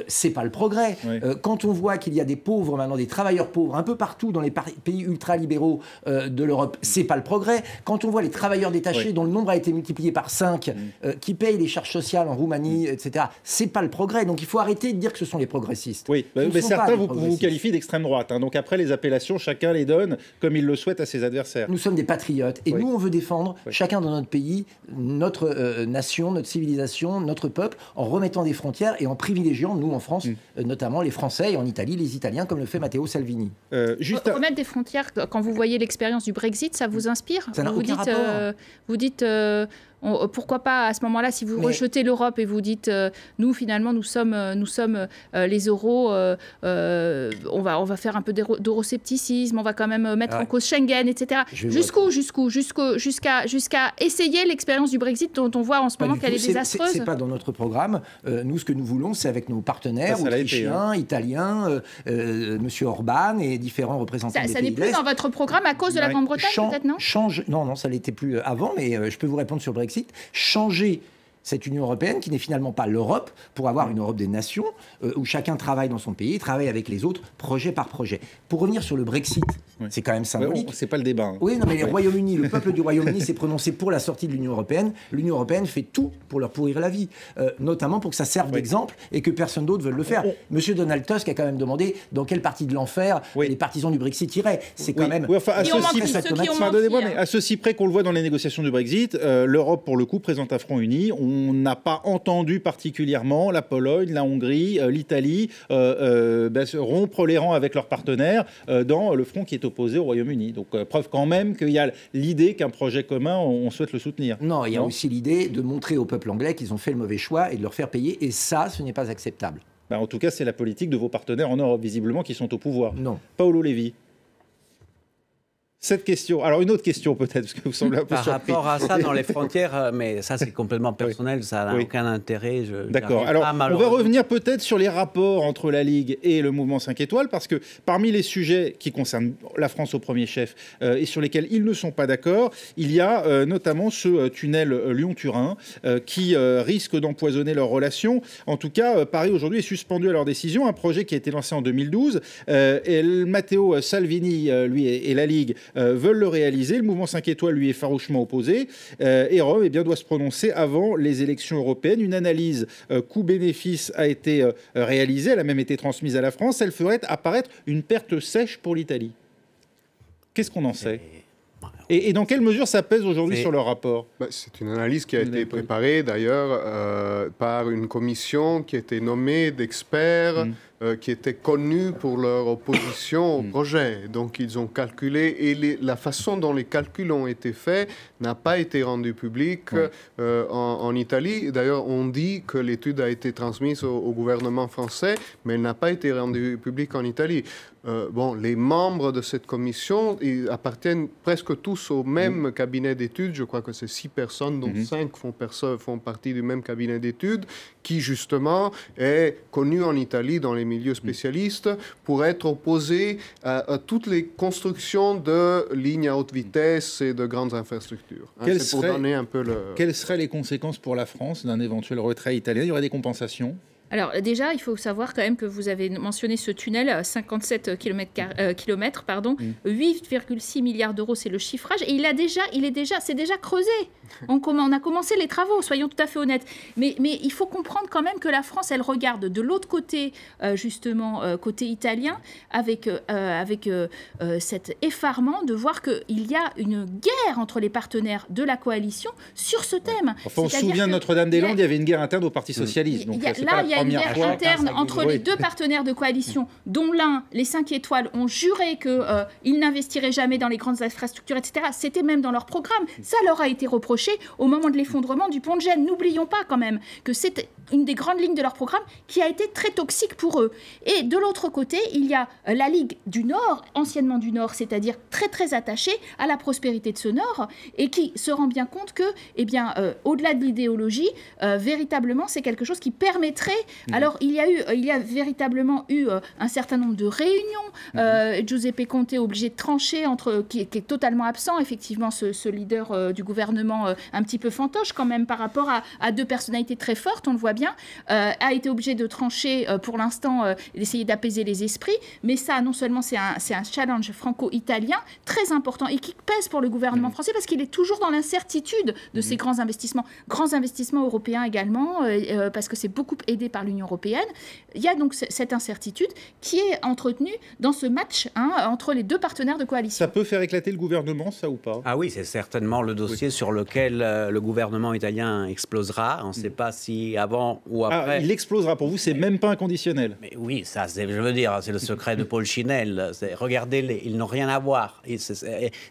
H: c'est pas le progrès. Quand on voit qu'il y a des pauvres maintenant, des travailleurs pauvres, un peu partout dans les pays ultralibéraux de l'Europe, c'est pas le progrès. Quand on voit les travailleurs détachés dont le nombre a été multiplié par 5, qui payent les charges sociales en Roumanie, etc., c'est pas le progrès. Donc il faut arrêter de dire que ce sont les progressistes.
A: Oui, mais certains vous qualifient d'extrême droite. Donc après, les appellations, chacun les donne comme il le souhaite à ses adversaires.
H: Nous sommes des patriotes et nous, on veut défendre chacun dans notre pays, notre nation, notre civilisation, notre peuple, en remettant des frontières et en privilégiant, nous en France, notamment les Français, et en Italie, les Italiens, comme le fait Matteo Salvini.
F: Remettre des frontières, quand vous voyez l'expérience du Brexit, ça vous inspire?
H: Ça n'a aucun rapport.
F: Vous dites pourquoi pas à ce moment-là, si vous rejetez l'Europe et vous dites nous finalement nous sommes les euros, on va faire un peu d'euroscepticisme, on va quand même mettre en cause Schengen, etc. Jusqu'à essayer l'expérience du Brexit dont on voit en ce moment qu'elle est désastreuse.
H: C'est pas dans notre programme. Nous, ce que nous voulons, c'est avec nos partenaires autrichiens, italiens, Monsieur Orban et différents représentants des pays.
F: Ça n'est plus dans votre programme à cause de la Grande-Bretagne, peut-être, non?
H: Non, ça l'était plus avant, mais je peux vous répondre sur le Brexit. Changer cette Union européenne, qui n'est finalement pas l'Europe, pour avoir une Europe des nations, où chacun travaille dans son pays, travaille avec les autres, projet par projet. Pour revenir sur le Brexit, c'est quand même symbolique.
A: C'est pas le débat.
H: Oui, non, mais le Royaume-Uni, le peuple du Royaume-Uni s'est prononcé pour la sortie de l'Union européenne. L'Union européenne fait tout pour leur pourrir la vie, notamment pour que ça serve d'exemple et que personne d'autre veuille le faire. Monsieur Donald Tusk a quand même demandé dans quelle partie de l'enfer les partisans du Brexit iraient. C'est quand même...
A: Pardonnez-moi, mais à ceci près qu'on le voit dans les négociations du Brexit, l'Europe, pour le coup, présente un front uni.
L: on n'a pas entendu particulièrement la Pologne, la Hongrie, l'Italie rompre les rangs avec leurs partenaires dans le front qui est opposé au Royaume-Uni. Donc preuve quand même qu'il y a l'idée qu'un projet commun, on souhaite le soutenir.
H: Non, il y a aussi l'idée de montrer au peuple anglais qu'ils ont fait le mauvais choix et de leur faire payer. Et ça, ce n'est pas acceptable.
L: En tout cas, c'est la politique de vos partenaires en Europe, visiblement, qui sont au pouvoir.
H: Non.
L: Paolo Levi. Cette question, alors une autre question peut-être, parce que vous semblez un peu surpris.
K: Par rapport à ça, dans les frontières, mais ça c'est complètement personnel,
L: oui.
K: ça n'a aucun intérêt.
L: D'accord, alors on va revenir peut-être sur les rapports entre la Ligue et le mouvement 5 étoiles, parce que parmi les sujets qui concernent la France au premier chef et sur lesquels ils ne sont pas d'accord, il y a notamment ce tunnel Lyon-Turin qui risque d'empoisonner leurs relations. En tout cas, Paris aujourd'hui est suspendu à leur décision, un projet qui a été lancé en 2012. Et Matteo Salvini, lui, et la Ligue veulent le réaliser. Le mouvement 5 étoiles lui est farouchement opposé. Et Rome doit se prononcer avant les élections européennes. Une analyse coût-bénéfice a été réalisée. Elle a même été transmise à la France. Elle ferait apparaître une perte sèche pour l'Italie. Qu'est-ce qu'on en sait ? Et dans quelle mesure ça pèse aujourd'hui sur leur rapport ?
J: C'est une analyse qui a été préparée d'ailleurs par une commission qui a été nommée d'experts qui étaient connus pour leur opposition au projet. Donc ils ont calculé, et la façon dont les calculs ont été faits n'a pas été rendue publique en Italie. D'ailleurs, on dit que l'étude a été transmise au gouvernement français, mais elle n'a pas été rendue publique en Italie. Les membres de cette commission ils appartiennent presque tous au même cabinet d'études. Je crois que c'est 6 personnes, dont 5 font partie du même cabinet d'études, qui justement est connu en Italie dans les milieux spécialistes pour être opposé à toutes les constructions de lignes à haute vitesse et de grandes infrastructures.
L: Quelles seraient les conséquences pour la France d'un éventuel retrait italien ? Il y aurait des compensations ?
F: Alors déjà, il faut savoir quand même que vous avez mentionné ce tunnel, 57 km, 8,6 milliards d'euros, c'est le chiffrage, et c'est déjà creusé. On a commencé les travaux, soyons tout à fait honnêtes. Mais il faut comprendre quand même que la France, elle regarde de l'autre côté, côté italien, avec cet effarement de voir qu'il y a une guerre entre les partenaires de la coalition sur ce thème.
L: Enfin, on se souvient de Notre-Dame-des-Landes, il y avait une guerre interne au Parti socialiste. Donc
F: là, il y a une guerre interne entre les deux partenaires de coalition, dont l'un, les 5 étoiles, ont juré qu'ils n'investiraient jamais dans les grandes infrastructures, etc. C'était même dans leur programme. Ça leur a été reproché au moment de l'effondrement du pont de Gênes. N'oublions pas quand même que c'est une des grandes lignes de leur programme qui a été très toxique pour eux. Et de l'autre côté, il y a la Ligue du Nord, anciennement du Nord, c'est-à-dire très très attachée à la prospérité de ce Nord, et qui se rend bien compte que, au-delà de l'idéologie, véritablement, c'est quelque chose qui permettrait. Alors, il y a véritablement eu un certain nombre de réunions. Giuseppe Conte est obligé de trancher qui est totalement absent, effectivement, ce leader du gouvernement un petit peu fantoche quand même par rapport à deux personnalités très fortes, on le voit bien, a été obligé de trancher pour l'instant, d'essayer d'apaiser les esprits. Mais ça, non seulement c'est un challenge franco-italien très important et qui pèse pour le gouvernement français parce qu'il est toujours dans l'incertitude de ces grands investissements européens également, parce que c'est beaucoup aidé par l'Union européenne. Il y a donc cette incertitude qui est entretenue dans ce match entre les deux partenaires de coalition.
L: Ça peut faire éclater le gouvernement, ça ou pas ?
K: Ah oui, c'est certainement le dossier sur lequel le gouvernement italien explosera. On ne sait pas si avant ou après...
L: Ah, il explosera. Pour vous, c'est même pas inconditionnel.
K: Mais oui, ça, je veux dire, c'est le secret de Paul Chinel. Regardez-les, ils n'ont rien à voir.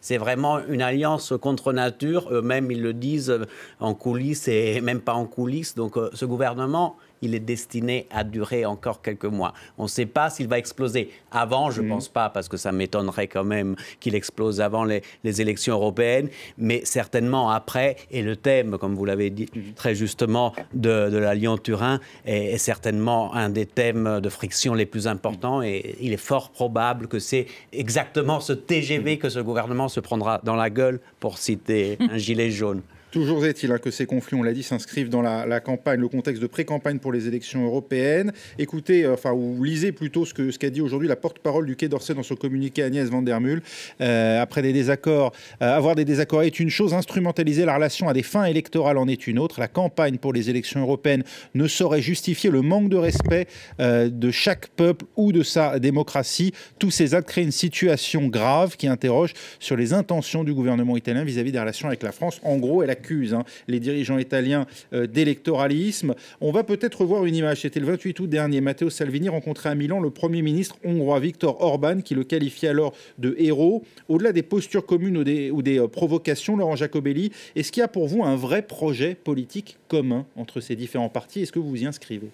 K: C'est vraiment une alliance contre nature. Eux-mêmes, ils le disent en coulisses et même pas en coulisses. Donc, ce gouvernement... il est destiné à durer encore quelques mois. On ne sait pas s'il va exploser. Avant, je ne pense pas, parce que ça m'étonnerait quand même qu'il explose avant les élections européennes, mais certainement après. Et le thème, comme vous l'avez dit très justement, de la Lyon-Turin est certainement un des thèmes de friction les plus importants. Et il est fort probable que c'est exactement ce TGV que ce gouvernement se prendra dans la gueule, pour citer un gilet jaune.
L: Toujours est-il que ces conflits, on l'a dit, s'inscrivent dans la campagne, le contexte de pré-campagne pour les élections européennes. Écoutez, ou lisez plutôt ce qu'a dit aujourd'hui la porte-parole du Quai d'Orsay dans son communiqué, Agnès van der Mul. Après des désaccords, avoir des désaccords est une chose, instrumentaliser la relation à des fins électorales en est une autre. La campagne pour les élections européennes ne saurait justifier le manque de respect de chaque peuple ou de sa démocratie. Tous ces actes créent une situation grave qui interroge sur les intentions du gouvernement italien vis-à-vis des relations avec la France. En gros, elle accuse les dirigeants italiens d'électoralisme. On va peut-être revoir une image. C'était le 28 août dernier. Matteo Salvini rencontrait à Milan le Premier ministre hongrois Viktor Orban, qui le qualifiait alors de héros. Au-delà des postures communes ou des provocations, Laurent Jacobelli, est-ce qu'il y a pour vous un vrai projet politique commun entre ces différents partis? Est-ce que vous vous y inscrivez?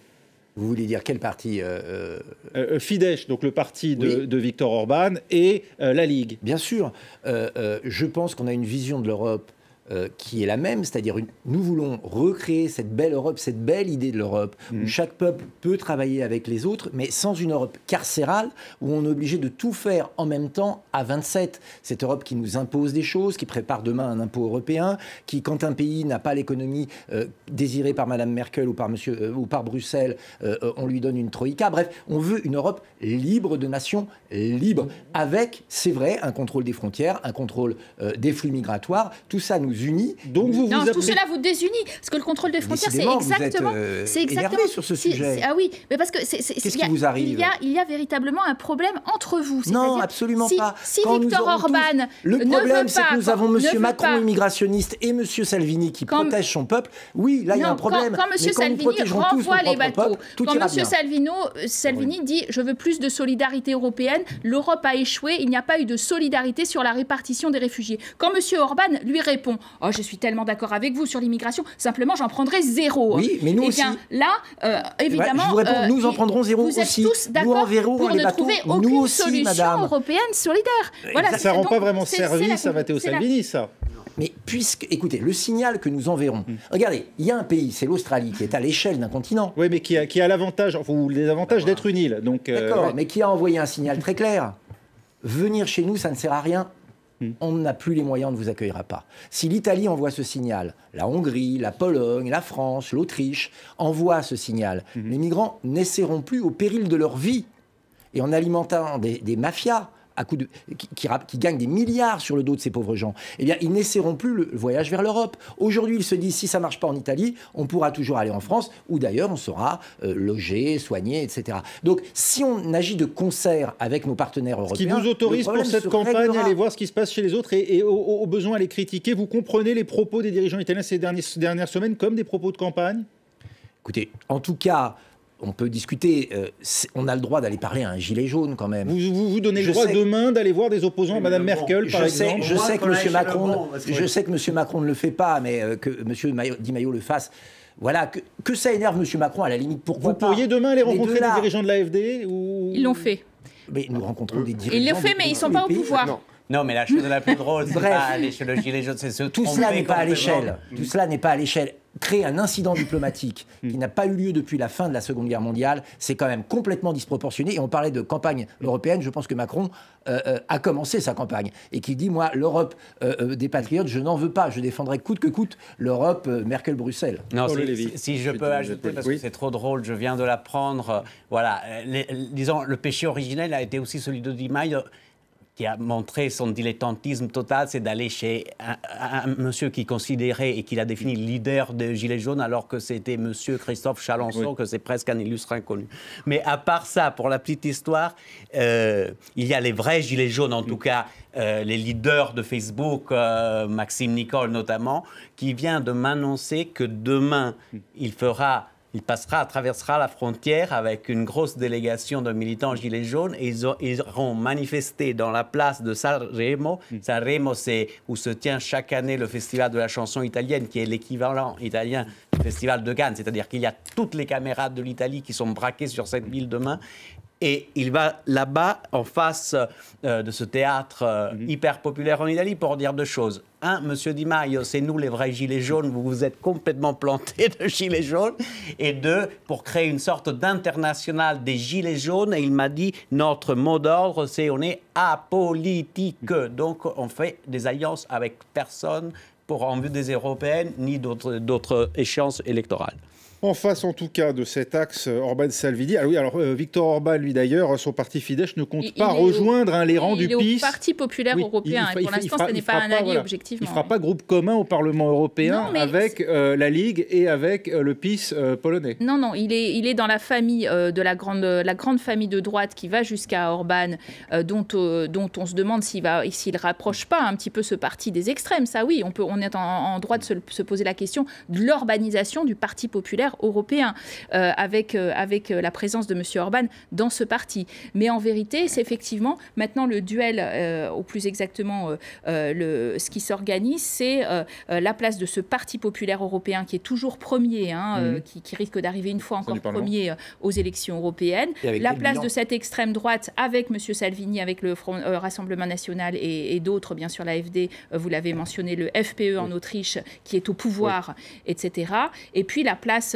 H: Vous voulez dire quel parti
L: Fidesz, donc le parti de Viktor Orban, et la Ligue.
H: Bien sûr. Je pense qu'on a une vision de l'Europe qui est la même, c'est-à-dire nous voulons recréer cette belle Europe, cette belle idée de l'Europe, où chaque peuple peut travailler avec les autres, mais sans une Europe carcérale, où on est obligé de tout faire en même temps à 27. Cette Europe qui nous impose des choses, qui prépare demain un impôt européen, qui, quand un pays n'a pas l'économie désirée par Mme Merkel ou par Bruxelles, on lui donne une troïka. Bref, on veut une Europe libre de nations libres, avec, c'est vrai, un contrôle des frontières, un contrôle des flux migratoires. Tout ça nous unit.
L: Donc
F: tout cela vous désunit, parce que le contrôle des frontières, c'est exactement,
H: énervé sur ce sujet.
F: Ah oui, mais parce que
H: qu'est-ce qui vous arrive?
F: Il y a véritablement un problème entre vous.
H: Non, absolument pas.
F: Si Viktor Orban
H: le problème, c'est que nous avons M. Macron, immigrationniste, et M. Salvini qui protègent son peuple. Oui, là, il y a un problème.
F: Quand M. Salvini renvoie les bateaux, quand M. Salvini dit « je veux plus de solidarité européenne », l'Europe a échoué, il n'y a pas eu de solidarité sur la répartition des réfugiés. Quand M. Orban lui répond « oh, je suis tellement d'accord avec vous sur l'immigration, simplement j'en prendrai zéro ».
H: Oui, mais nous aussi.
F: Là, évidemment...
H: je vous réponds, nous en prendrons zéro
F: aussi.
H: Vous êtes
F: tous d'accord pour ne trouver aucune solution européenne solidaire.
L: Voilà, ça ne rend pas vraiment service à Matteo Salvini, ça.
H: Mais écoutez, le signal que nous enverrons, regardez, il y a un pays, c'est l'Australie, qui est à l'échelle d'un continent.
L: Oui, mais qui a l'avantage, ou les avantages d'être une île.
H: D'accord, mais qui a envoyé un signal très clair. Venir chez nous, ça ne sert à rien. On n'a plus les moyens, on ne vous accueillera pas. Si l'Italie envoie ce signal, la Hongrie, la Pologne, la France, l'Autriche envoient ce signal, les migrants n'essaieront plus au péril de leur vie et en alimentant des mafias qui gagnent des milliards sur le dos de ces pauvres gens, eh bien, ils n'essaieront plus le voyage vers l'Europe. Aujourd'hui, ils se disent, si ça ne marche pas en Italie, on pourra toujours aller en France, où d'ailleurs on sera logé, soigné, etc. Donc, si on agit de concert avec nos partenaires européens...
L: Ce qui vous autorise pour cette campagne à aller voir ce qui se passe chez les autres et au besoin à les critiquer. Vous comprenez les propos des dirigeants italiens ces dernières semaines comme des propos de campagne?
H: Écoutez, en tout cas... On peut discuter, on a le droit d'aller parler à un gilet jaune quand même.
L: Vous donnez le droit demain d'aller voir des opposants à Mme Merkel, par exemple?
H: Je sais que M. Macron ne le fait pas, mais que M. Di Maio le fasse. Voilà, que ça énerve M. Macron, à la limite, pourquoi pas.
L: Vous pourriez demain aller rencontrer les dirigeants de l'AfD
F: Ils l'ont fait.
H: Mais nous rencontrons des dirigeants...
F: Ils l'ont fait, mais ils ne sont pas au pouvoir.
K: Non, mais la chose la plus drôle, c'est pas aller chez le gilet jaune, c'est se
H: Tout cela n'est pas à l'échelle. Tout cela n'est pas à l'échelle. Créer un incident diplomatique qui n'a pas eu lieu depuis la fin de la Seconde Guerre mondiale, c'est quand même complètement disproportionné. Et on parlait de campagne européenne, je pense que Macron a commencé sa campagne. Et qui dit, moi, l'Europe des patriotes, je n'en veux pas. Je défendrai coûte que coûte l'Europe Merkel-Bruxelles.
K: Non, si je peux ajouter, parce que c'est trop drôle, je viens de l'apprendre. Voilà, disons, le péché originel a été aussi celui de Di Maio, qui a montré son dilettantisme total, c'est d'aller chez un monsieur qui considérait et qu'il a défini leader des Gilets jaunes, alors que c'était monsieur Christophe Chalençon, que c'est presque un illustre inconnu. Mais à part ça, pour la petite histoire, il y a les vrais Gilets jaunes, en tout cas, les leaders de Facebook, Maxime Nicole notamment, qui vient de m'annoncer que demain, il traversera la frontière avec une grosse délégation de militants gilets jaunes et ils iront manifester dans la place de Sanremo. Sanremo, c'est où se tient chaque année le festival de la chanson italienne, qui est l'équivalent italien du festival de Cannes. C'est-à-dire qu'il y a toutes les caméras de l'Italie qui sont braquées sur cette ville demain. Et il va là-bas, en face de ce théâtre hyper populaire en Italie, pour dire deux choses. Un, Monsieur Di Maio, c'est nous les vrais gilets jaunes, vous vous êtes complètement plantés de gilets jaunes. Et deux, pour créer une sorte d'international des gilets jaunes, et il m'a dit, notre mot d'ordre, c'est on est apolitique. Donc on fait des alliances avec personne en vue des européennes, ni d'autres échéances électorales.
L: En face, en tout cas, de cet axe Orban-Salvini. Ah oui, alors Viktor Orban, lui d'ailleurs, son parti Fidesz ne compte pas rejoindre les rangs du PiS.
F: Il est au Parti populaire européen. Et pour l'instant, ce n'est pas un allié, objectivement.
L: Il ne fera pas groupe commun au Parlement européen avec la Ligue et avec le PiS polonais.
F: Non, il est dans la famille de la grande famille de droite qui va jusqu'à Orban, dont on se demande s'il ne rapproche pas un petit peu ce parti des extrêmes. Ça, oui, on est en droit de se poser la question de l'urbanisation du Parti populaire européen avec la présence de M. Orban dans ce parti. Mais en vérité, c'est effectivement maintenant le duel, ou plus exactement ce qui s'organise, c'est la place de ce Parti populaire européen qui est toujours premier, qui risque d'arriver une fois encore premier aux élections européennes. La place de cette extrême droite avec M. Salvini, avec le Rassemblement national et d'autres, bien sûr l'AfD, vous l'avez mentionné, le FPE en Autriche qui est au pouvoir, etc. Et puis la place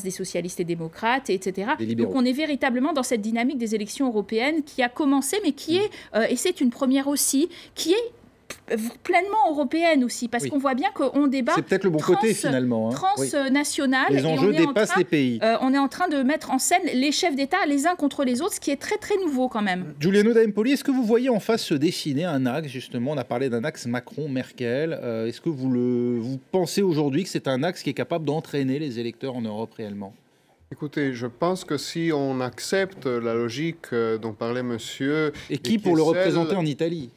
F: des socialistes et démocrates, etc. Donc on est véritablement dans cette dynamique des élections européennes qui a commencé, mais qui est, et c'est une première aussi, qui est pleinement européenne aussi, parce qu'on voit bien qu'on débat.
L: C'est peut-être le bon côté finalement.
F: Transnational.
L: Les enjeux dépassent les pays.
F: On est en train de mettre en scène les chefs d'État les uns contre les autres, ce qui est très très nouveau quand même.
L: Giuliano d'Empoli, est-ce que vous voyez en face se dessiner un axe, justement, on a parlé d'un axe Macron-Merkel, est-ce que vous pensez aujourd'hui que c'est un axe qui est capable d'entraîner les électeurs en Europe réellement ?
J: Écoutez, je pense que si on accepte la logique dont parlait monsieur...
L: Et qui pour le représenter en Italie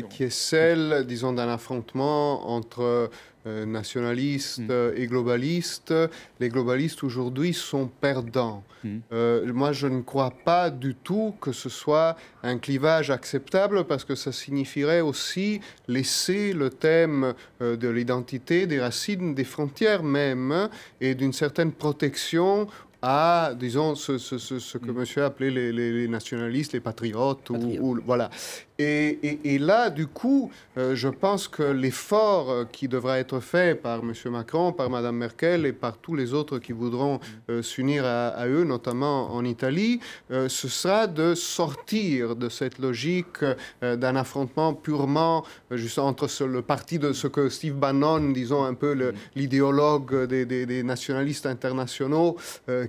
J: qui est celle, disons, d'un affrontement entre nationalistes et globalistes. Les globalistes aujourd'hui sont perdants. Moi, je ne crois pas du tout que ce soit un clivage acceptable parce que ça signifierait aussi laisser le thème de l'identité, des racines, des frontières même et d'une certaine protection à, disons, ce que monsieur a appelé les nationalistes, les patriotes. Voilà. Et là, du coup, je pense que l'effort qui devra être fait par M. Macron, par Mme Merkel et par tous les autres qui voudront s'unir à eux, notamment en Italie, ce sera de sortir de cette logique d'un affrontement purement juste entre le parti de ce que Steve Bannon, disons un peu l'idéologue des nationalistes internationaux,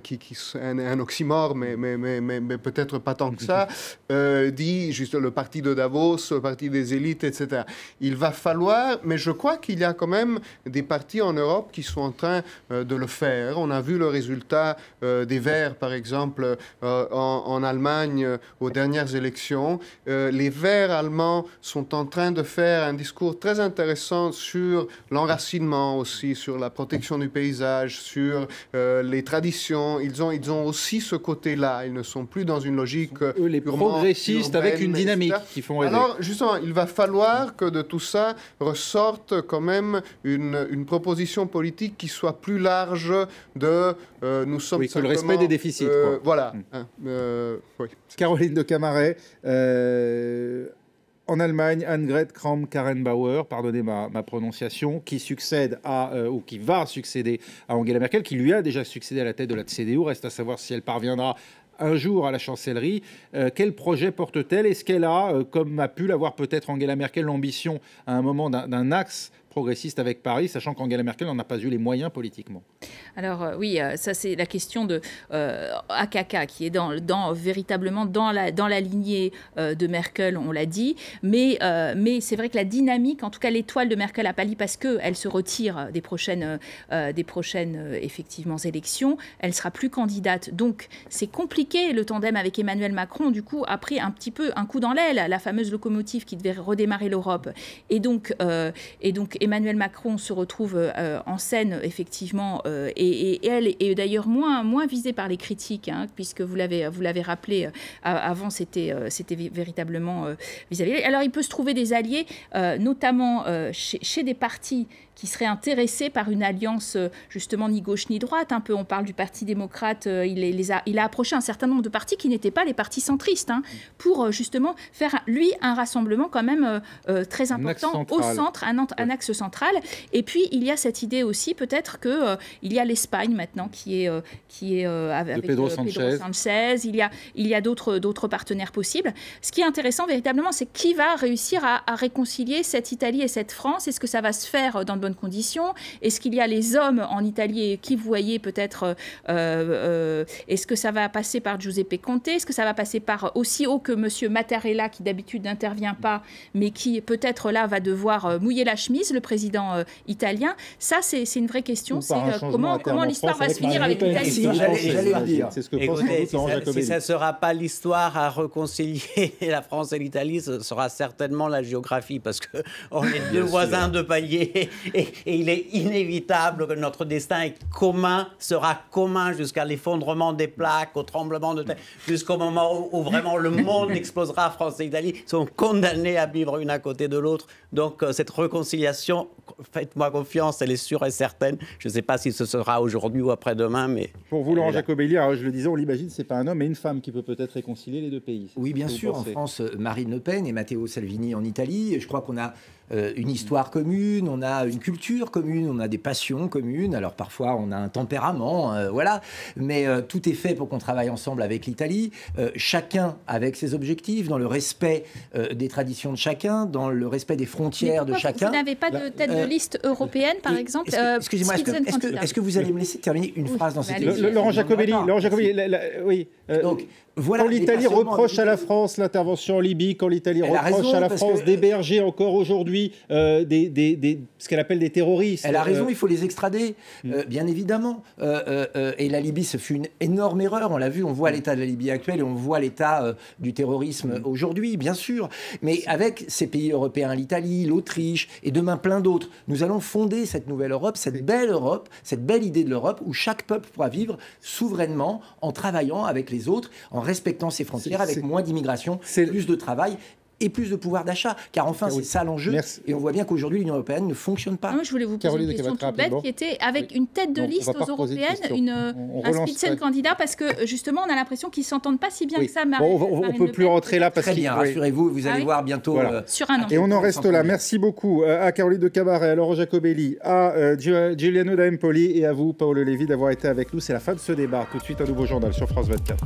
J: qui est un oxymore, mais peut-être pas tant que ça, dit juste le parti de Davos, le parti des élites, etc. Il va falloir, mais je crois qu'il y a quand même des partis en Europe qui sont en train de le faire. On a vu le résultat des Verts, par exemple, en Allemagne aux dernières élections. Les Verts allemands sont en train de faire un discours très intéressant sur l'enracinement aussi, sur la protection du paysage, sur les traditions. Ils ont aussi ce côté-là. Ils ne sont plus dans une logique
L: les progressistes urbaine, avec une dynamique qui font rêver.
J: Alors, justement, il va falloir que de tout ça ressorte quand même une proposition politique qui soit plus large de nous sommes
L: simplement... le respect des déficits.
J: Voilà.
L: Oui. Caroline de Camaret, en Allemagne, Annegret Kramp-Karrenbauer, pardonnez ma prononciation, qui succède ou qui va succéder à Angela Merkel, qui lui a déjà succédé à la tête de la CDU. Reste à savoir si elle parviendra un jour à la chancellerie. Quel projet porte-t-elle? Est-ce qu'elle a, comme a pu l'avoir peut-être Angela Merkel, l'ambition à un moment d'un axe progressiste avec Paris, sachant qu'Angela Merkel n'en a pas eu les moyens politiquement?
F: Alors oui, ça c'est la question de AKK qui est véritablement dans la lignée de Merkel, on l'a dit, mais c'est vrai que la dynamique, en tout cas l'étoile de Merkel a pâli parce qu'elle se retire des prochaines effectivement élections, elle sera plus candidate, donc c'est compliqué. Le tandem avec Emmanuel Macron du coup a pris un petit peu un coup dans l'aile, la fameuse locomotive qui devait redémarrer l'Europe, et donc Emmanuel Macron se retrouve en scène effectivement, et elle est d'ailleurs moins visée par les critiques, puisque vous l'avez rappelé, avant c'était véritablement vis-à-vis. Alors il peut se trouver des alliés, notamment chez des partis qui seraient intéressés par une alliance justement ni gauche ni droite. Un peu, on parle du Parti démocrate, il a approché un certain nombre de partis qui n'étaient pas les partis centristes, pour justement faire lui un rassemblement quand même très important au centre, un axe l'axe central. Et puis, il y a cette idée aussi, peut-être, qu'il y a l'Espagne maintenant qui est avec
L: Pedro
F: Sanchez. Il y a d'autres partenaires possibles. Ce qui est intéressant, véritablement, c'est qui va réussir à réconcilier cette Italie et cette France. Est-ce que ça va se faire dans de bonnes conditions? Est-ce qu'il y a les hommes en Italie qui, vous voyez, peut-être... est-ce que ça va passer par Giuseppe Conte? Est-ce que ça va passer par aussi haut que M. Mattarella, qui d'habitude n'intervient pas, mais qui peut-être là va devoir mouiller la chemise, le président italien? Ça, c'est une vraie question. C'est comment l'histoire va se finir avec l'Italie.
H: J'allais le dire.
L: C'est ce que pense sans doute Laurent Jacobelli.
K: Si ça ne sera pas l'histoire à réconcilier la France et l'Italie, ce sera certainement la géographie, parce qu'on est deux voisins de palier et il est inévitable que notre destin sera commun jusqu'à l'effondrement des plaques, au tremblement de terre, jusqu'au moment où vraiment le monde explosera. France et Italie sont condamnés à vivre une à côté de l'autre. Donc cette réconciliation, faites-moi confiance, elle est sûre et certaine. Je ne sais pas si ce sera aujourd'hui ou après-demain, mais...
L: Pour vous, Laurent Jacobelli, alors je le disais, on l'imagine, c'est pas un homme et une femme qui peut peut-être réconcilier les deux pays.
H: Oui, bien sûr. En France, Marine Le Pen et Matteo Salvini en Italie. Je crois qu'on a une histoire commune, on a une culture commune, on a des passions communes. Alors parfois, on a un tempérament, voilà. Mais tout est fait pour qu'on travaille ensemble avec l'Italie. Chacun avec ses objectifs, dans le respect des traditions de chacun, dans le respect des frontières de chacun.
F: Vous n'avez pas de tête de liste européenne, par exemple?
H: Excusez-moi, est-ce que vous allez me laisser terminer une phrase dans cette
L: émission? Laurent Jacobelli, oui.
H: Donc, voilà,
L: quand l'Italie reproche à la France l'intervention en Libye, quand l'Italie reproche à la France d'héberger encore aujourd'hui ce qu'elle appelle des terroristes.
H: Elle a raison, il faut les extrader, bien évidemment. Et la Libye, ce fut une énorme erreur. On l'a vu, on voit l'état de la Libye actuelle et on voit l'état du terrorisme aujourd'hui, bien sûr. Mais avec ces pays européens, l'Italie, l'Autriche et demain plein d'autres, nous allons fonder cette nouvelle Europe, cette belle idée de l'Europe où chaque peuple pourra vivre souverainement en travaillant avec les autres, en respectant ses frontières, avec moins d'immigration, plus de travail et plus de pouvoir d'achat. Car enfin, c'est ça l'enjeu. Et on voit bien qu'aujourd'hui, l'Union européenne ne fonctionne pas.
F: Moi, je voulais vous poser une question toute bête qui était avec une tête de liste aux européennes, un Spitzenkandidat, parce que justement, on a l'impression qu'ils ne s'entendent pas si bien que ça.
L: On ne peut plus rentrer là parce
H: que... Très bien, rassurez-vous, vous allez voir bientôt...
F: Sur un an.
L: Et on en reste là. Merci beaucoup à Caroline de Cabaret, à Laurent Jacobelli, à Giuliano D'Empoli et à vous, Paolo Levi, d'avoir été avec nous. C'est la fin de ce débat. Tout de suite, un nouveau journal sur France 24.